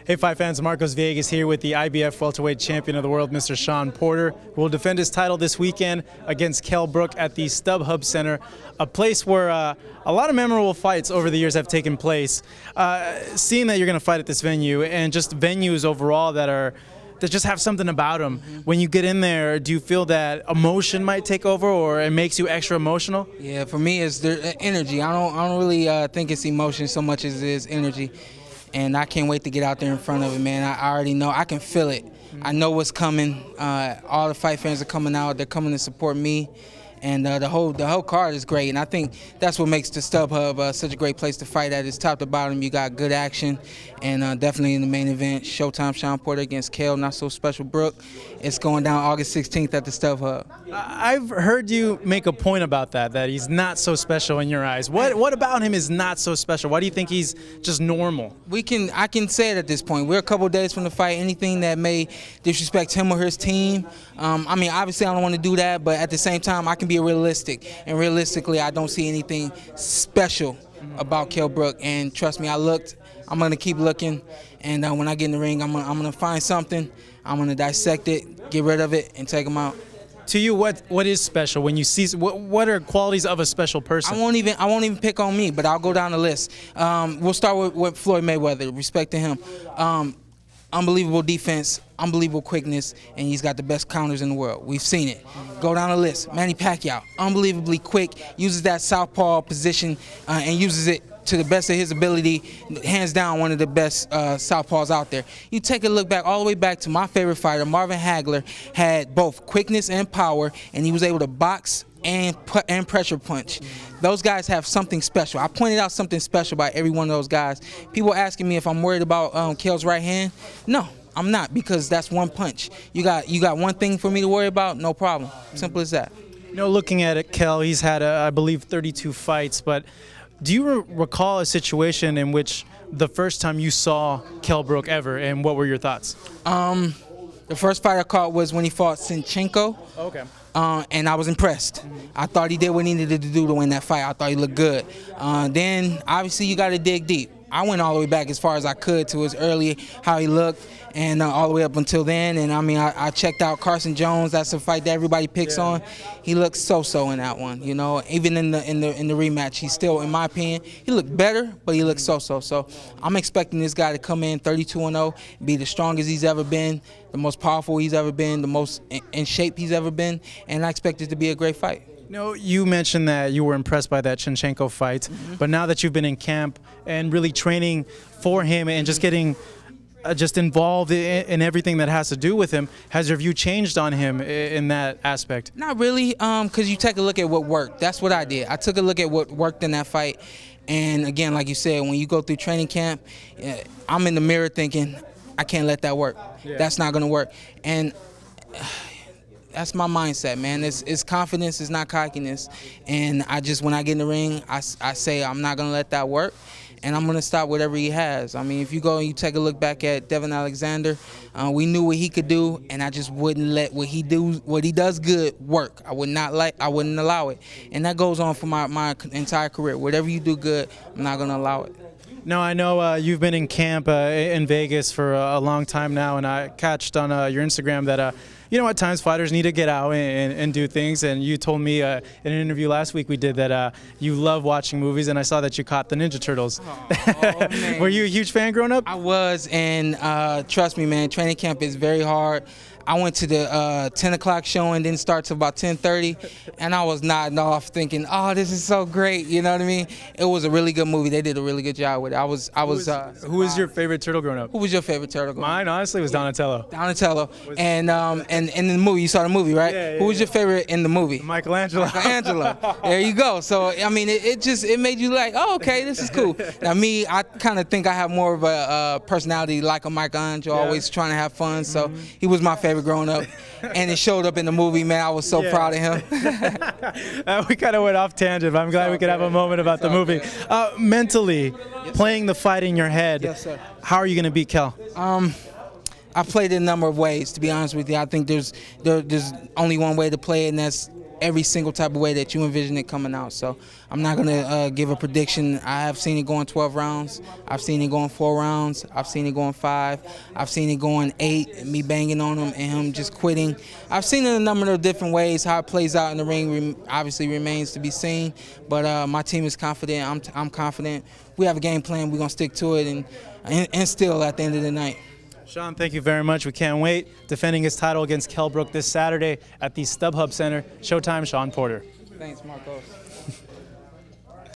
Hey, Fight fans, Marcos Villegas here with the IBF welterweight champion of the world, Mr. Shawn Porter, who will defend his title this weekend against Kell Brook at the StubHub Center, a place where a lot of memorable fights over the years have taken place. Seeing that you're going to fight at this venue and just venues overall that just have something about them. When you get in there, do you feel that emotion might take over, or it makes you extra emotional? Yeah, for me, it's the energy. I don't really think it's emotion so much as it is energy. And I can't wait to get out there in front of it, man. I already know. I can feel it. I know what's coming. All the fight fans are coming out. They're coming to support me. And the whole card is great, and I think that's what makes the StubHub such a great place to fight at. It's top to bottom. You got good action, and definitely in the main event, Showtime Shawn Porter against Kell, not so special Brook. It's going down August 16th at the StubHub. I've heard you make a point about that he's not so special in your eyes. What about him is not so special? Why do you think he's just normal? I can say it at this point. We're a couple days from the fight. Anything that may disrespect him or his team, I mean, obviously I don't want to do that, but at the same time, I can be realistic. And realistically, I don't see anything special about Kell Brook. And trust me, I'm going to keep looking. And when I get in the ring, I'm going to find something. I'm going to dissect it, get rid of it, and take him out. To you, what is special when you see? What are qualities of a special person? I won't even pick on me, but I'll go down the list. We'll start with Floyd Mayweather. Respect to him. Unbelievable defense, unbelievable quickness, and he's got the best counters in the world. We've seen it. Go down the list. Manny Pacquiao, unbelievably quick, uses that southpaw position and uses it to the best of his ability. Hands down, one of the best southpaws out there. You take a look back, all the way back to my favorite fighter, Marvin Hagler, had both quickness and power, and he was able to box and pressure punch. Those guys have something special. I pointed out something special by every one of those guys. People asking me if I'm worried about Kell's right hand. No, I'm not, because that's one punch. You got one thing for me to worry about? No problem. Simple as that. You know, looking at it, Kell, he's had, I believe, 32 fights, but do you recall a situation in which the first time you saw Kell Brook ever, and what were your thoughts? The first fight I caught was when he fought Sinchenko. Okay. And I was impressed. I thought he did what he needed to do to win that fight. I thought he looked good. Then, obviously, you got to dig deep. I went all the way back as far as I could to his early, how he looked, and all the way up until then. And I mean, I checked out Carson Jones. That's a fight that everybody picks on. He looked so-so in that one. You know, even in the rematch, he still, in my opinion, he looked better, but he looked so-so. So I'm expecting this guy to come in 32-0, be the strongest he's ever been, the most powerful he's ever been, the most in shape he's ever been, and I expect it to be a great fight. No, you mentioned that you were impressed by that Sinchenko fight, but now that you've been in camp and really training for him and just getting just involved in everything that has to do with him, has your view changed on him in that aspect? Not really, because you take a look at what worked. That's what I did. I took a look at what worked in that fight, and again, like you said, when you go through training camp, I'm in the mirror thinking, I can't let that work. Yeah. That's not going to work. And that's my mindset, man. It's confidence, it's not cockiness. And when I get in the ring, I say I'm not going to let that work, and I'm going to stop whatever he has. I mean, if you go and you take a look back at Devin Alexander, we knew what he could do, and I just wouldn't let what he does good work. I wouldn't allow it. And that goes on for my entire career. Whatever you do good, I'm not going to allow it. No, I know you've been in camp in Vegas for a long time now, and I catched on your Instagram that you know, at times fighters need to get out and do things, and you told me in an interview last week we did that you love watching movies, and I saw that you caught the Ninja Turtles. Oh, man. Were you a huge fan growing up? I was, and trust me, man, training camp is very hard. I went to the 10 o'clock show and didn't start till about 10:30, and I was nodding off thinking, oh, this is so great, you know what I mean? It was a really good movie. They did a really good job with it. Who was your favorite turtle growing up? Who was your favorite turtle growing up? Mine, honestly, was Donatello. Donatello. And in the movie, you saw the movie, right? Yeah, Who was your favorite in the movie? Michelangelo. Michelangelo. There you go. So, I mean, it made you like, oh, okay, this is cool. Now, me, I kind of think I have more of a personality like a Michelangelo, always trying to have fun, so he was my favorite growing up, and it showed up in the movie, man. I was so proud of him. We kind of went off tangent, but I'm glad we could have a moment about the movie. Mentally, playing the fight in your head, how are you going to beat Kell? I've played it a number of ways, to be honest with you. I think there's only one way to play it, and that's every single type of way that you envision it coming out. So I'm not going to give a prediction. I have seen it going 12 rounds. I've seen it going 4 rounds. I've seen it going 5. I've seen it going 8, me banging on him and him just quitting. I've seen it a number of different ways. How it plays out in the ring obviously remains to be seen. But my team is confident. I'm confident. We have a game plan. We're going to stick to it and still at the end of the night. Shawn, thank you very much. We can't wait. Defending his title against Kell Brook this Saturday at the StubHub Center. Showtime, Shawn Porter. Thanks, Marcos.